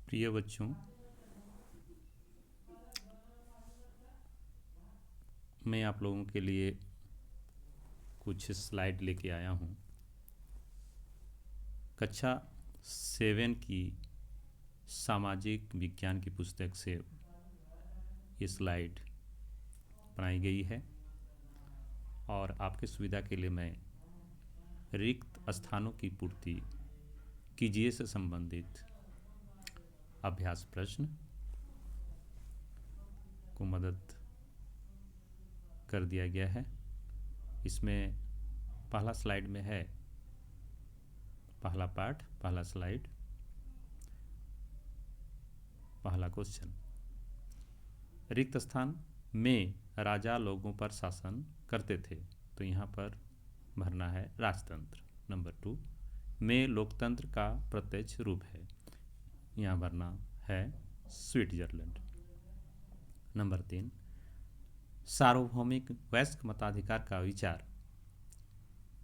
प्रिय बच्चों, मैं आप लोगों के लिए कुछ स्लाइड लेके आया हूँ। कक्षा 7 की सामाजिक विज्ञान की पुस्तक से ये स्लाइड बनाई गई है और आपके सुविधा के लिए मैं रिक्त स्थानों की पूर्ति कीजिए से संबंधित अभ्यास प्रश्न को मदद कर दिया गया है। इसमें पहला स्लाइड में है, पहला पाठ, पहला स्लाइड, पहला क्वेश्चन। रिक्त स्थान में राजा लोगों पर शासन करते थे, तो यहाँ पर भरना है राजतंत्र। नंबर 2 में लोकतंत्र का प्रत्यक्ष रूप है, यहाँ भरना है स्विट्जरलैंड। नंबर 3 सार्वभौमिक वयस्क मताधिकार का विचार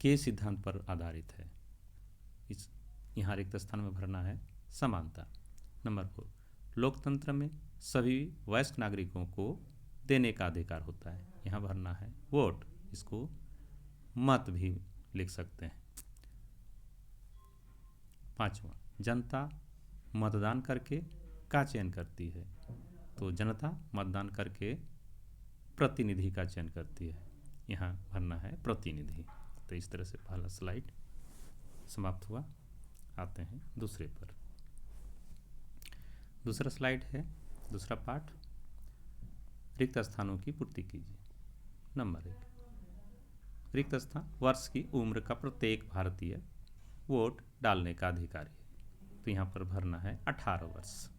के सिद्धांत पर आधारित है, इस यहाँ रिक्त स्थान में भरना है समानता। नंबर 4 लोकतंत्र में सभी वयस्क नागरिकों को देने का अधिकार होता है, यहाँ भरना है वोट, इसको मत भी लिख सकते हैं। 5वां जनता मतदान करके का चयन करती है, तो जनता मतदान करके प्रतिनिधि का चयन करती है, यहाँ भरना है प्रतिनिधि। तो इस तरह से पहला स्लाइड समाप्त हुआ। आते हैं दूसरे पर। दूसरा स्लाइड है, दूसरा पाठ, रिक्त स्थानों की पूर्ति कीजिए। नंबर 1 रिक्त स्थान वर्ष की उम्र का प्रत्येक भारतीय वोट डालने का अधिकारी है, तो यहाँ पर भरना है 18 वर्ष।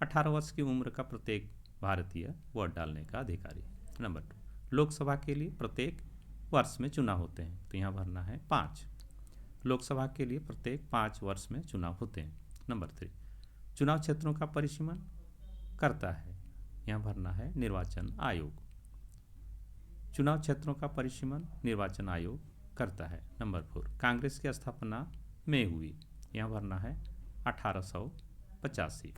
18 वर्ष की उम्र का प्रत्येक भारतीय वोट डालने का अधिकारी है। नंबर 2 लोकसभा के लिए प्रत्येक वर्ष में चुनाव होते हैं, तो यहाँ भरना है 5। लोकसभा के लिए प्रत्येक 5 वर्ष में चुनाव होते हैं। नंबर 3 चुनाव क्षेत्रों का परिसीमन करता है, यहाँ भरना है निर्वाचन आयोग। चुनाव क्षेत्रों का परिसीमन निर्वाचन आयोग करता है। नंबर 4 कांग्रेस की स्थापना में हुई, यहाँ भरना है 1885।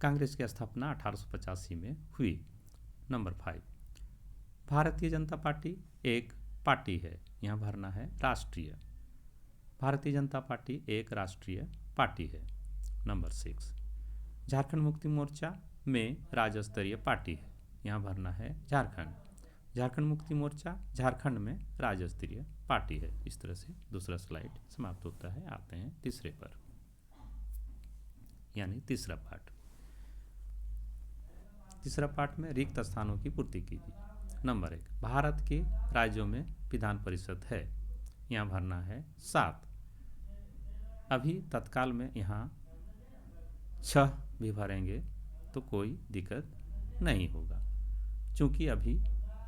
कांग्रेस की स्थापना 1885 में हुई। नंबर 5 भारतीय जनता पार्टी एक पार्टी है, यहाँ भरना है राष्ट्रीय। भारतीय जनता पार्टी एक राष्ट्रीय पार्टी है। नंबर 6 झारखंड मुक्ति मोर्चा में राज्य स्तरीय पार्टी है, यहाँ भरना है झारखंड। झारखंड मुक्ति मोर्चा झारखंड में राज्य स्तरीय पार्टी है। इस तरह से दूसरा स्लाइड समाप्त होता है। आते हैं तीसरे पर, यानी तीसरा पाठ। तीसरा पाठ में रिक्त स्थानों की पूर्ति कीजिए। नंबर 1 भारत के राज्यों में विधान परिषद है, यहाँ भरना है 7। अभी तत्काल में यहाँ 6 भी भरेंगे तो कोई दिक्कत नहीं होगा, क्योंकि अभी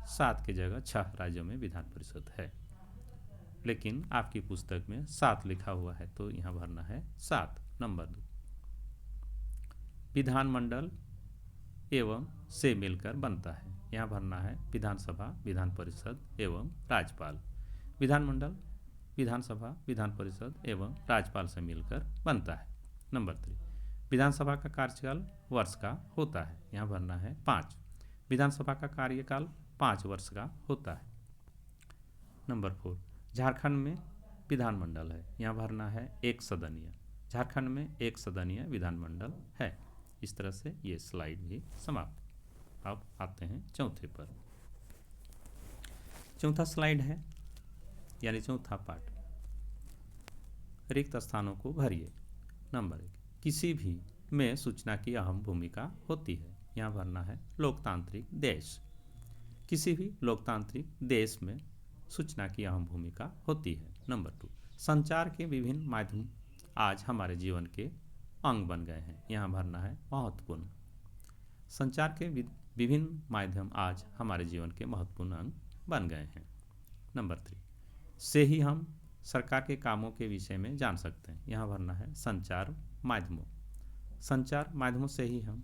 7 की जगह 6 राज्यों में विधान परिषद है, लेकिन आपकी पुस्तक में 7 लिखा हुआ है, तो यहाँ भरना है 7। नंबर 2 विधानमंडल एवं से मिलकर बनता है, यहाँ भरना है विधानसभा, विधान परिषद एवं राज्यपाल। विधानमंडल विधानसभा, विधान परिषद एवं राज्यपाल से मिलकर बनता है। नंबर 3 विधानसभा का कार्यकाल वर्ष का होता है, यहाँ भरना है 5। विधानसभा का कार्यकाल 5 वर्ष का होता है। नंबर 4 झारखंड में विधानमंडल है, यहाँ भरना है 1 सदनीय। झारखंड में 1 सदनीय विधानमंडल है। इस तरह से ये स्लाइड भी समाप्त। अब आते हैं चौथे पर। चौथा स्लाइड है, यानी चौथा पाठ, रिक्त स्थानों को भरिए। नंबर 1 किसी भी में सूचना की अहम भूमिका होती है, यहाँ भरना है लोकतांत्रिक देश। किसी भी लोकतांत्रिक देश में सूचना की अहम भूमिका होती है। नंबर 2 संचार के विभिन्न माध्यम आज हमारे जीवन के अंग बन गए हैं, यहाँ भरना है महत्वपूर्ण। संचार के विभिन्न माध्यम आज हमारे जीवन के महत्वपूर्ण अंग बन गए हैं। नंबर 3 से ही हम सरकार के कामों के विषय में जान सकते हैं, यहाँ भरना है संचार माध्यमों। संचार माध्यमों से ही हम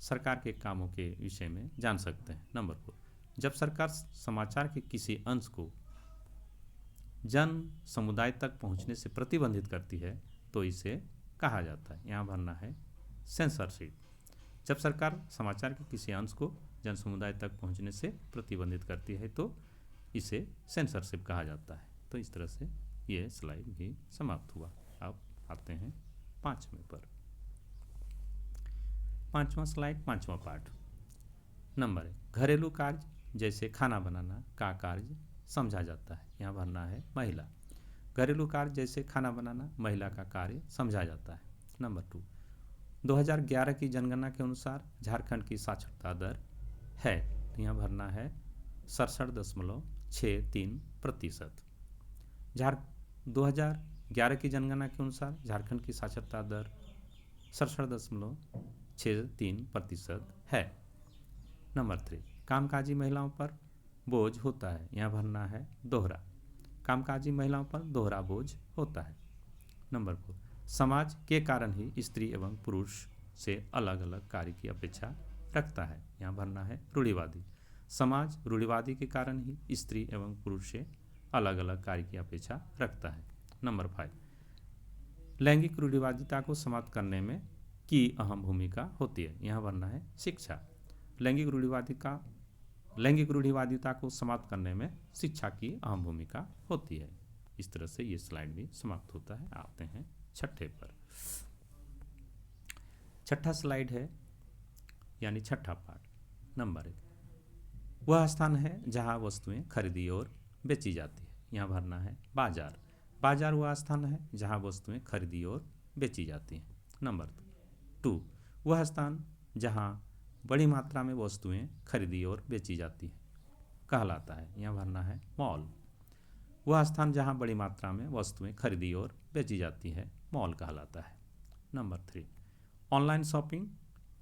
सरकार के कामों के विषय में जान सकते हैं। नंबर 4 जब सरकार समाचार के किसी अंश को जन समुदाय तक पहुँचने से प्रतिबंधित करती है, तो इसे कहा जाता है। यहाँ भरना है सेंसरशिप। जब सरकार समाचार के किसी अंश को जन समुदाय तक पहुँचने से प्रतिबंधित करती है तो इसे सेंसरशिप कहा जाता है। तो इस तरह से ये स्लाइड भी समाप्त हुआ। अब आते हैं पाँचवें पर। पाँचवा स्लाइड, पाँचवा पार्ट। नंबर 1, घरेलू कार्य जैसे खाना बनाना का कार्य समझा जाता है। यहाँ भरना है महिला। घरेलू कार्य जैसे खाना बनाना महिला का कार्य समझा जाता है। नंबर 2, 2011 की जनगणना के अनुसार झारखंड की साक्षरता दर है। यहाँ भरना है 67.63%। 2011 की जनगणना के अनुसार झारखंड की साक्षरता दर 67.63% है। नंबर 3, कामकाजी महिलाओं पर बोझ होता है। यहाँ भरना है दोहरा। कामकाजी महिलाओं पर दोहरा बोझ होता है। नंबर 4, समाज के कारण ही स्त्री एवं पुरुष से अलग अलग कार्य की अपेक्षा रखता है। यहाँ भरना है रूढ़िवादी। समाज रूढ़िवादी के कारण ही स्त्री एवं पुरुष से अलग अलग कार्य की अपेक्षा रखता है। नंबर 5, लैंगिक रूढ़िवादिता को समाप्त करने में की अहम भूमिका होती है। यहाँ भरना है शिक्षा। लैंगिक रूढ़िवादिता को समाप्त करने में शिक्षा की अहम भूमिका होती है। इस तरह से ये स्लाइड भी समाप्त होता है। आते हैं छठे पर। छठा स्लाइड है यानी छठा पार्ट। नंबर 1, वह स्थान है जहां वस्तुएं खरीदी और बेची जाती है। यहाँ भरना है बाजार। बाजार वह स्थान है जहां वस्तुएं खरीदी और बेची जाती हैं। नंबर 2, वह स्थान जहां बड़ी मात्रा में वस्तुएं खरीदी और बेची जाती हैं कहलाता है। यहाँ भरना है मॉल। वह स्थान जहां बड़ी मात्रा में वस्तुएं खरीदी और बेची जाती है मॉल कहलाता है। नंबर 3, ऑनलाइन शॉपिंग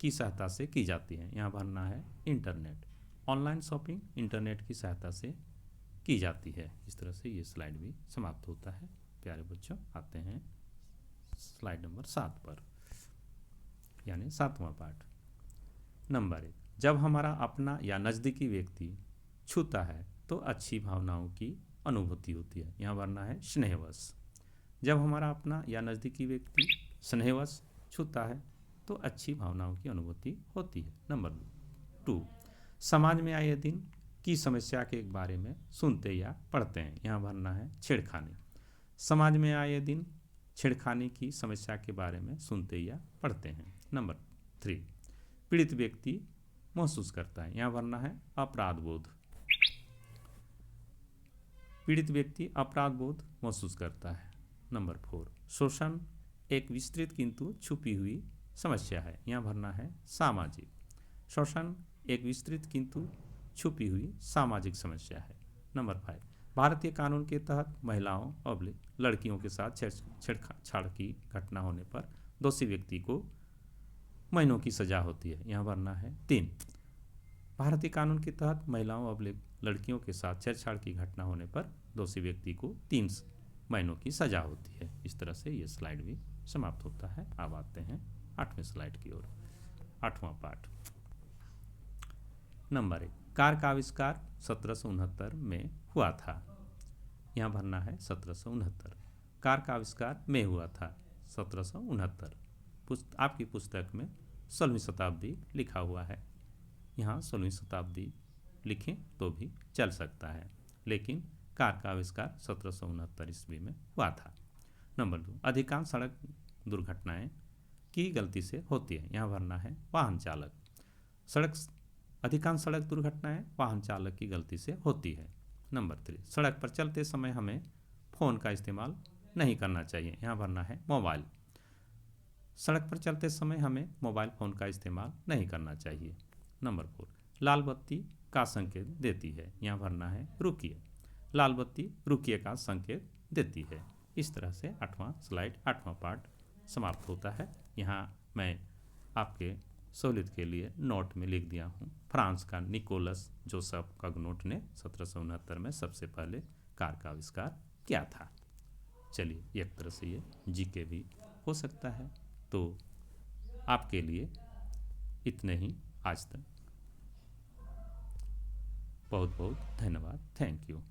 की सहायता से की जाती है। यहाँ भरना है इंटरनेट। ऑनलाइन शॉपिंग इंटरनेट की सहायता से की जाती है। इस तरह से ये स्लाइड भी समाप्त होता है। प्यारे बच्चों, आते हैं स्लाइड नंबर 7 पर यानी 7वां पार्ट। नंबर 1, जब हमारा अपना या नज़दीकी व्यक्ति छूता है तो अच्छी भावनाओं की अनुभूति होती है। यहाँ भरना है स्नेहवश। जब हमारा अपना या नज़दीकी व्यक्ति स्नेहवश छूता है तो अच्छी भावनाओं की अनुभूति होती है। नंबर 2, समाज में आए दिन की समस्या के बारे में सुनते या पढ़ते हैं। यहाँ भरना है छेड़खानी। समाज में आए दिन छेड़खानी की समस्या के बारे में सुनते या पढ़ते हैं। नंबर 3, पीड़ित व्यक्ति महसूस करता है। यहाँ भरना है अपराध बोध। पीड़ित व्यक्ति अपराध बोध महसूस करता है। नंबर 4, शोषण एक विस्तृत किंतु छुपी हुई समस्या है। यहाँ भरना है सामाजिक। शोषण एक विस्तृत किंतु छुपी हुई सामाजिक समस्या है। नंबर 5, भारतीय कानून के तहत महिलाओं और लड़कियों के साथ छेड़छाड़ की घटना होने पर दोषी व्यक्ति को महीनों की सजा होती है। यहाँ भरना है 3, भारतीय कानून के तहत महिलाओं और लड़कियों के साथ छेड़छाड़ की घटना होने पर दोषी व्यक्ति को 3 महीनों की सजा होती है। इस तरह से ये स्लाइड भी समाप्त होता है। अब आते हैं 8वें स्लाइड की ओर। 8वां पार्ट। नंबर 1, कार का आविष्कार 1769 में हुआ था। यहाँ भरना है 1769। कार का आविष्कार में हुआ था 1769। आपकी पुस्तक में 16वीं शताब्दी लिखा हुआ है। यहाँ 16वीं शताब्दी लिखें तो भी चल सकता है, लेकिन कार का आविष्कार 1769 ईस्वी में हुआ था। नंबर 2, अधिकांश सड़क दुर्घटनाएं की गलती से होती है। यहाँ भरना है वाहन चालक। अधिकांश सड़क दुर्घटनाएं वाहन चालक की गलती से होती है। नंबर 3, सड़क पर चलते समय हमें फ़ोन का इस्तेमाल नहीं करना चाहिए। यहाँ भरना है मोबाइल। सड़क पर चलते समय हमें मोबाइल फ़ोन का इस्तेमाल नहीं करना चाहिए। नंबर 4, लाल बत्ती का संकेत देती है। यहाँ भरना है रुकिए। लाल बत्ती रुकिए का संकेत देती है। इस तरह से 8वां स्लाइड 8वां पार्ट समाप्त होता है। यहाँ मैं आपके सहूलियत के लिए नोट में लिख दिया हूँ, फ्रांस का निकोलस जोसेफ कगनोट ने 1769 में सबसे पहले कार का आविष्कार किया था। चलिए, एक तरह से ये जीके भी हो सकता है। तो आपके लिए इतने ही आज तक। बहुत बहुत धन्यवाद। Thank you.